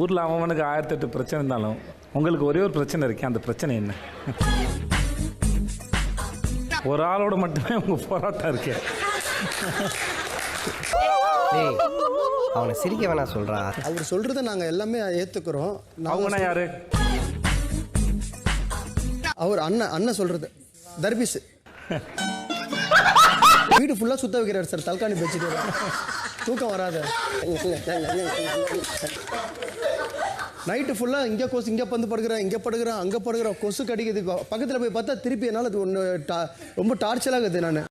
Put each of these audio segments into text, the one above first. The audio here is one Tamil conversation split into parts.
ஊரில் அவனுக்கு 1008 பிரச்சனை இருந்தாலும் உங்களுக்கு ஒரே ஒரு பிரச்சனை இருக்கே, அந்த பிரச்சனை என்ன? ஒரு ஆளோட மட்டுமே உங்க போராட்டம் இருக்கு. அவனை சிரிக்க வேணாம் சொல்றா. அவர் சொல்றதை நாங்க எல்லாமே ஏத்துக்கிறோம். அவங்கனா யாரு? அவர் அண்ணன் சொல்றது தர்பீஸ். வீடு ஃபுல்லா சுத்த வைக்கிறார் சார், தல்காணி வச்சுட்டு தூக்கம் வராது. நைட்டு ஃபுல்லா இங்கே கொசு, இங்கே பந்து படுக்கிறேன், இங்கே படுக்கிறேன், அங்கே படுக்கிறேன், கொசு கடிக்குது. பக்கத்தில் போய் பார்த்தா திருப்பி என்னால் அது ஒன்று ரொம்ப டார்ச்சராக இருக்குது. நான்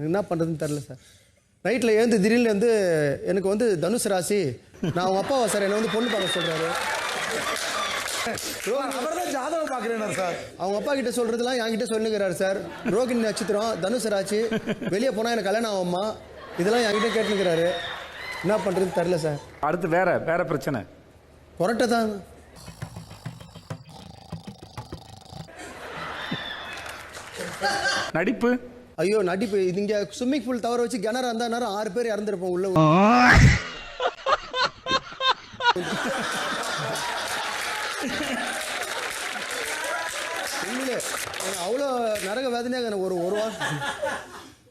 என்ன பண்ணுறதுன்னு தெரில சார். நைட்டில் எழுந்து திடீர்னு வந்து எனக்கு வந்து தனுசு ராசி, நான் அவங்க அப்பாவா சார் என்னை வந்து பொண்ணு பார்க்க சொல்கிறாரு. ஜாதகம் பார்க்குறேன் சார். அவங்க அப்பா கிட்ட சொல்கிறதுலாம் என்கிட்ட சொல்லுங்கிறாரு சார். ரோகிணி நட்சத்திரம், தனுசு ராசி, வெளியே போனால் எனக்கு கல்யாணம் ஆகும்மா, இதெல்லாம் என்கிட்ட கேட்டுக்கிறாரு. என்ன பண்ணுறதுன்னு தெரில சார். அடுத்து வேற பிரச்சனை புரட்ட தான். நடிப்பு. ஐயோ நடிப்பு, இது இங்கே ஸ்விம்மிங் பூல் தவற வச்சு கிணறு அந்த நேரம் 6 பேர் இறந்துருப்போம் உள்ள. அவ்வளோ நரக வேதனையாக ஒரு வாரம்.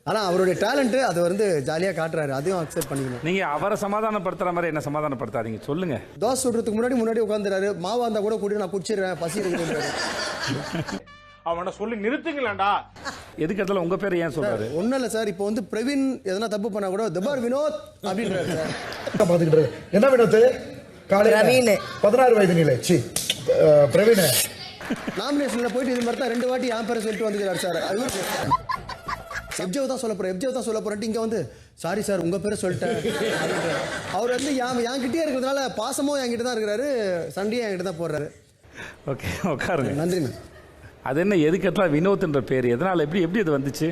ஆனால் அவருடைய டேலண்ட்டு அதை வந்து ஜாலியாக காட்டுறாரு, அதையும் அக்செப்ட் பண்ணிக்கணும். நீங்கள் அவரை சமாதானப்படுத்துகிற மாதிரி என்ன சமாதானப்படுத்தாதீங்க, சொல்லுங்க. தோசை சுடுறதுக்கு முன்னாடி உட்காந்துறாரு. மாவா இருந்தால் கூட கூட்டி நான் குடிச்சிடுறேன், பசி இருக்குன்றாரு. அவனை சொல்லி நிறுத்துங்களேன்டா. எதுக்கு இடத்துல உங்க பேர் ஏன் சொல்றாரு? ஒன்றும் இல்லை சார். இப்போ வந்து பிரவீன் எதனா தப்பு பண்ணா கூட தபார் வினோத் அப்படின்றாரு சார். பார்த்துக்கிட்டு என்ன வினோத்? காலையில் 16 வயது நிலை பிரவீன் நாமினேஷனில் போயிட்டு இது மாதிரி தான் 2 வாட்டி என் பேரை சொல்லிட்டு வந்துக்கிறார் சார். எப்ஜேவ் தான் சொல்ல போகிறேன்ட்டு இங்கே வந்து சாரி சார் உங்கள் பேரை சொல்லிட்டேன். அவர் வந்து என்கிட்டயே இருக்கிறதுனால பாசமும் என்கிட்ட தான் இருக்கிறாரு, சண்டையும் என்கிட்ட தான் போடுறாரு. ஓகே, உட்காருங்க. நன்றிண்ணா. அது என்ன, எதுக்கு இடத்துல வினோத்ன்ற பேர் எதனால், எப்படி அது வந்துச்சு?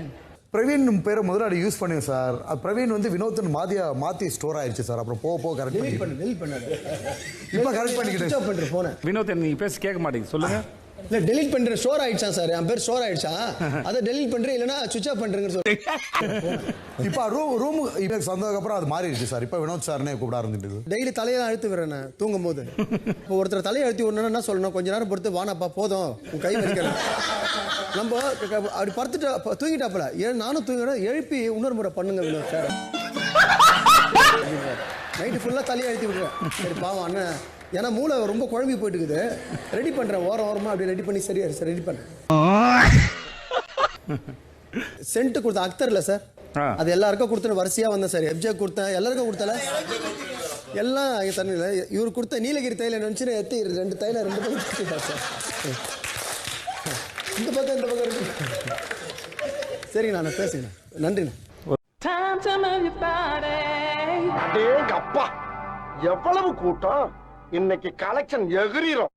பிரவீன் பேரை முதல்ல யூஸ் பண்ணுங்க சார். அது பிரவீன் வந்து வினோத்னு மாற்றி ஸ்டோர் ஆயிடுச்சு சார். அப்புறம் போக கரெக்ட் பண்ணாரு. இப்போ கரெக்ட் பண்ணிக்கிட்டு போனேன். வினோத் நீங்கள் பேச கேட்க மாட்டேங்க, சொல்லுங்க. இல்லை டெலிட் பண்ணுறேன், ஸ்டோர் ஆயிடுச்சா சார், என் பேர் ஸ்டோர் ஆயிடுச்சா, அதை டெலிட் பண்ணுறேன், இல்லைன்னா சுவிச் ஆஃப் பண்ணுறேங்கன்னு சொல்லி. இப்போ ரூம் இப்போ சந்ததுக்கப்புறம் அது மாறிடுச்சு சார். இப்போ வினோத் சார்னே கூப்பிட ஆரம்பிட்டு டெய்லி தலையெல்லாம் அழுத்து விடுறேன் நான் தூங்கும் போது. இப்போ ஒருத்தர் தலையை அழுத்தி விடணும்னா என்ன சொல்லணும், கொஞ்ச நேரம் பொறுத்து வானாப்பா போதும் உன் கை வலிக்கணும். நம்ம அப்படி படுத்துட்டு தூங்கிட்டாப்புல நானும் தூங்கிடும், எழுப்பி இன்னொரு முறை பண்ணுங்க வினோத் சார். நைட்டு ஃபுல்லாக தலையை அழுத்தி விடுறேன். சரி பாவம் அண்ணன், ஏன்னா மூளை ரொம்ப குழம்பி போயிட்டு இருக்குது, ரெடி பண்ணுறேன் ஓரமாக அப்படி ரெடி பண்ணி சரியா சார் ரெடி பண்ணுறேன். சென்ட் கொடுத்த அக்தர்ல சார், அது எல்லாருக்கும் கொடுத்தேன், வரிசையாக வந்தேன் சார். எப்ஜே கொடுத்தேன், எல்லாருக்கும் கொடுத்தல, எல்லாம் தண்ணியில். இவர் கொடுத்த நீலகிரி தைலம் நினச்சின்னு எத்தி 2 தைலம் 2 பக்கம் சார். இந்த பக்கம் இருக்கு. சரிங்க நான் பேசுகிறேன், நன்றிண்ணா. அப்பா எவ்வளவு கூட்டம் இன்னைக்கு, கலெக்ஷன் எகிரிரும்.